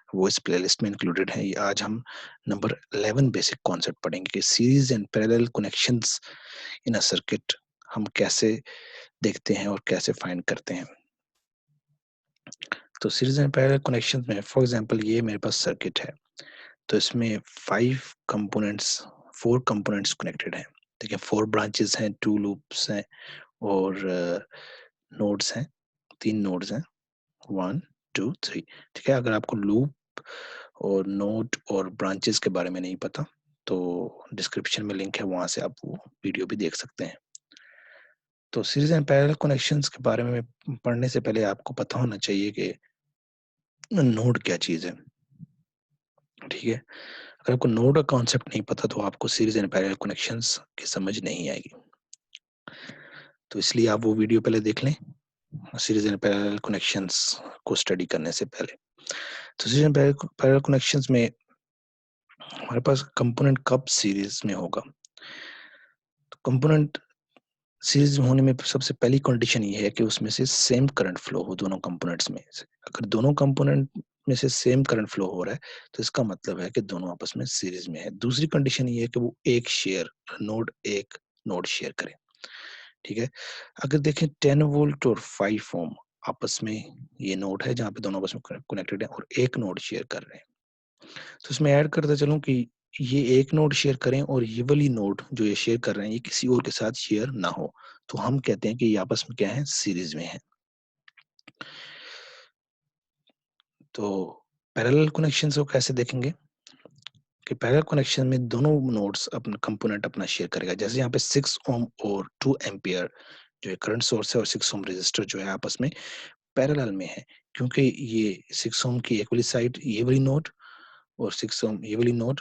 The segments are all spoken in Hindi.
वो इस प्लेलिस्ट में इंक्लूडेड है। आज हम नंबर 11 बेसिक कॉन्सेप्ट पढ़ेंगे कि series and parallel connections in a circuit हम कैसे देखते हैं और कैसे फाइंड करते हैं। तो सीरीज एंड पैरेलल कनेक्शंस में फॉर एग्जांपल ये मेरे पास सर्किट है, तो इसमें 5 कंपोनेंट्स 4 कंपोनेंट्स कनेक्टेड हैं। ठीक है, 4 ब्रांचेस हैं, 2 लूप्स हैं और नोड्स हैं, 3 नोड्स हैं, 1 2 3। ठीक है, अगर आपको लूप और नोड और ब्रांचेस के बारे में नहीं पता तो डिस्क्रिप्शन में लिंक है, वहां से आप वो वीडियो भी देख सकते हैं। तो सीरीज एंड पैरेलल कनेक्शंस के बारे में पढ़ने से पहले आपको पता होना चाहिए कि नोड क्या चीज है। ठीक है, अगर आपको नोड का कॉन्सेप्ट नहीं पता तो आपको सीरीज एंड पैरेलल कनेक्शंस की समझ नहीं आएगी। तो इसलिए आप वो वीडियो पहले देख लें सीरीज एंड पैरेलल कनेक्शंस को स्टडी करने से पहले। तो सीरीज एंड पैरेलल कनेक्शंस में हमारे पास कंपोनेंट कब सीरीज में होगा, तो कंपोनेंट सीरीज में होने में सबसे पहली कंडीशन ये है कि उसमें से सेम करंट फ्लो हो दोनों कंपोनेंट्स में से। अगर दोनों कंपोनेंट में से सेम करंट फ्लो हो रहा है तो इसका मतलब है कि दोनों आपस में सीरीज में है। दूसरी कंडीशन ये है कि वो एक नोड शेयर करें। ठीक है, अगर देखें 10 वोल्ट और 5 ओम आपस में ये नोड है जहां पे दोनों आपस में कनेक्टेड है और एक नोड शेयर कर रहे हैं। तो इसमें ऐड करता चलूं कि ये एक नोड शेयर करें और ये वाली नोड जो ये शेयर कर रहे हैं ये किसी और के साथ शेयर ना हो, तो हम कहते हैं कि ये आपस में क्या है, सीरीज में है। तो पैरेलल कनेक्शन को कैसे देखेंगे कि पैरेलल कनेक्शन में दोनों नोड्स अपना कंपोनेंट अपना शेयर करेगा। जैसे यहाँ पे 6 ओम और 2 एम्पियर जो है करंट सोर्स है और 6 ओम रेजिस्टर जो है आपस में पैरेलल में है, क्योंकि ये 6 ओम की एक वाली साइड ये वाली नोड और 6 ओम ये वाली नोड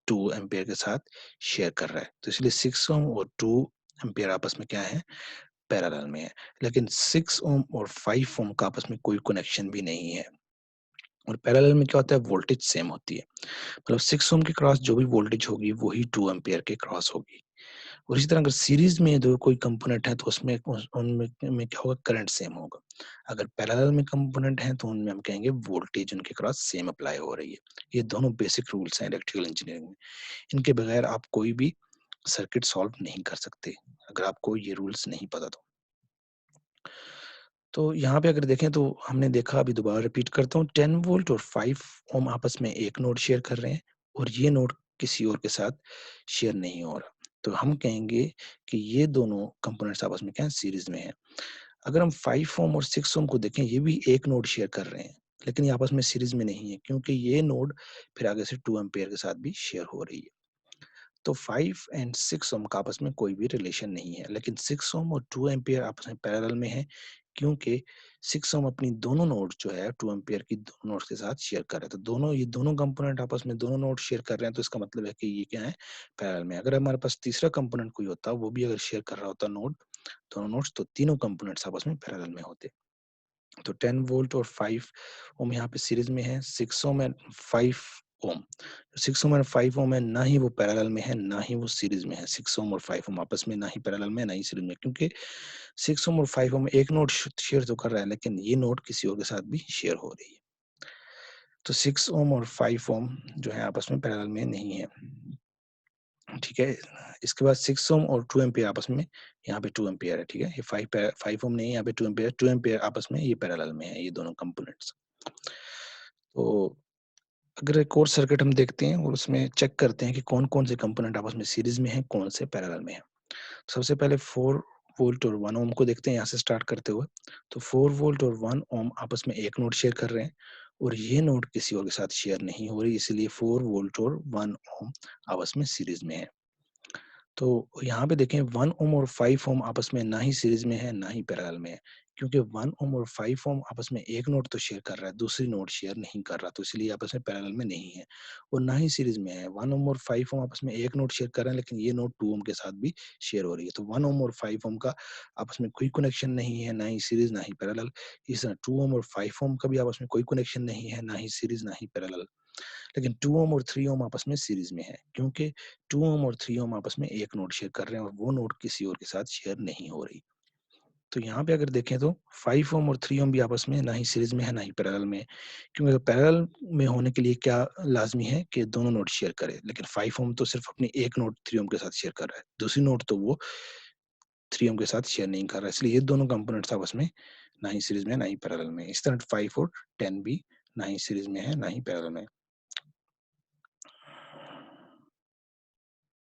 2 एम्पियर के साथ शेयर कर रहा है, तो इसलिए 6 ओम और 2 एम्पियर आपस में क्या है, पैरेलल में है। लेकिन 6 ओम और 5 ओम का आपस में कोई कनेक्शन भी नहीं है। और पैरेलल में क्या होता है, वोल्टेज सेम होती है, मतलब 6 ओम के क्रॉस जो भी वोल्टेज होगी वही 2 एम्पियर के क्रॉस होगी। और इसी तरह अगर सीरीज में दो कोई कंपोनेंट है तो उसमें उनमें में क्या होगा, करंट सेम होगा। अगर पैरेलल में कंपोनेंट है तो उनमें हम कहेंगे वोल्टेज उनके क्रॉस सेम अप्लाई हो रही है। ये दोनों बेसिक रूल्स हैं इलेक्ट्रिकल इंजीनियरिंग में, इनके बगैर आप कोई भी सर्किट सॉल्व नहीं कर सकते अगर आपको ये रूल्स नहीं पता तो यहाँ पे अगर देखें तो हमने देखा, अभी दोबारा रिपीट करता हूँ, 10 वोल्ट और 5 ओम आपस में एक नोड शेयर कर रहे हैं और ये नोड किसी और के साथ शेयर नहीं हो रहा, तो हम कहेंगे कि ये दोनों कंपोनेंट्स आपस में क्या है, सीरीज में है। अगर हम 5 ओम और 6 ओम को देखें, ये भी एक नोड शेयर कर रहे हैं लेकिन ये आपस में सीरीज में नहीं है, क्योंकि ये नोड फिर आगे से 2 एम्पियर के साथ भी शेयर हो रही है। तो 5 एंड 6 ओम का आपस में कोई भी रिलेशन नहीं है, लेकिन 6 ओम और 2 एम्पियर आपस में पैरेलल में है, क्योंकि 6 ओम अपनी दोनों नोड जो है 2 एम्पियर की दोनों नोड्स के साथ शेयर कर रहे हैं। तो ये दोनों कंपोनेंट आपस में दोनों नोड शेयर कर रहे हैं, तो इसका मतलब है कि ये क्या है, पैरेलल में। अगर हमारे पास तीसरा कंपोनेंट कोई होता, वो भी अगर शेयर कर रहा होता दोनों नोड्स, तो तीनों कंपोनेंट्स आपस में पैरेलल में होते। तो 10 वोल्ट और 5 ओम यहाँ पे सीरीज में है, 6 ohm and 5 Om, 6 ohm and 5 ओम है, ना ही वो पैरेलल में है ना ही वो सीरीज में है। 6 ओम और 5 ओम आपस में ना ही पैरेलल में ना ही सीरीज में, क्योंकि 6 ओम और 5 ओम एक नोड शेयर तो कर रहा है लेकिन ये नोड किसी और के साथ भी शेयर हो रही है। तो 6 ओम और 5 ओम जो है आपस में पैरेलल में नहीं है। ठीक है, इसके बाद 6 ओम और 2 एम्पियर आपस में, यहाँ पे 2 एम्पियर है। ठीक है, ये 5 ओम नहीं है, यहाँ पे 2 एम्पियर आपस में ये पैरेलल में है, ये दोनों कंपोनेंट्स। तो अगर एक और सर्किट हम देखते हैं और उसमें चेक करते हैं कि कौन-कौन से कंपोनेंट आपस में सीरीज में हैं, कौन से पैरेलल में हैं। सबसे पहले 4 वोल्ट और 1 ओम को देखते हैं, यहाँ से स्टार्ट करते हुए। तो 4 वोल्ट और 1 ओम आपस में एक नोड शेयर कर रहे हैं और ये नोड किसी और के साथ शेयर नहीं हो रही, इसलिए 4 वोल्ट और 1 ओम आपस में सीरीज में है। तो यहाँ पे देखें 1 ओम और 5 ओम आपस में ना ही सीरीज में है ना ही पैरेलल में है, क्योंकि 1 ओम और 5 ओम आपस में एक नोड तो शेयर कर रहा है, दूसरी नोड शेयर नहीं कर रहा, तो इसलिए आपस में पैरेलल में नहीं है और ना ही सीरीज में है। 1 ओम और 5 ओम आपस में एक नोड शेयर कर रहे हैं लेकिन ये नोड 2 ओम के साथ भी शेयर हो रही है, तो 1 ओम और 5 ओम का आपस में कोई कनेक्शन नहीं है, ना ही सीरीज ना ही पैरेलल। इस तरह 2 ओम और 5 ओम का भी आपस में कोई कनेक्शन नहीं है, ना ही सीरीज ना ही पैरेलल। लेकिन 2 ओम और 3 ओम आपस में सीरीज में है, क्योंकि 2 ओम और 3 ओम आपस में एक नोड शेयर कर रहे हैं और वो नोड किसी और के साथ शेयर नहीं हो रही। तो यहाँ पे अगर देखें तो 5 ओम और 3 ओम भी आपस में ना ही सीरीज़ में है, ना ही पैरेलल में है। क्योंकि अगर पैरेलल में होने के लिए क्या लाज़मी है कि दोनों नोड शेयर करें, लेकिन 5 ओम तो सिर्फ़ अपनी एक नोड 3 ओम के साथ शेयर कर रहा है। दूसरी नोड तो वो 3 ओम के साथ शेयर नहीं कर रहा है, इसलिए ये दोनों कंपोनेंट्स आपस में ना ही सीरीज़ में है, ना ही पैरेलल में है। इस तरह 5 और 10 भी ना ही सीरीज़ में है, ना ही पैरेलल में है।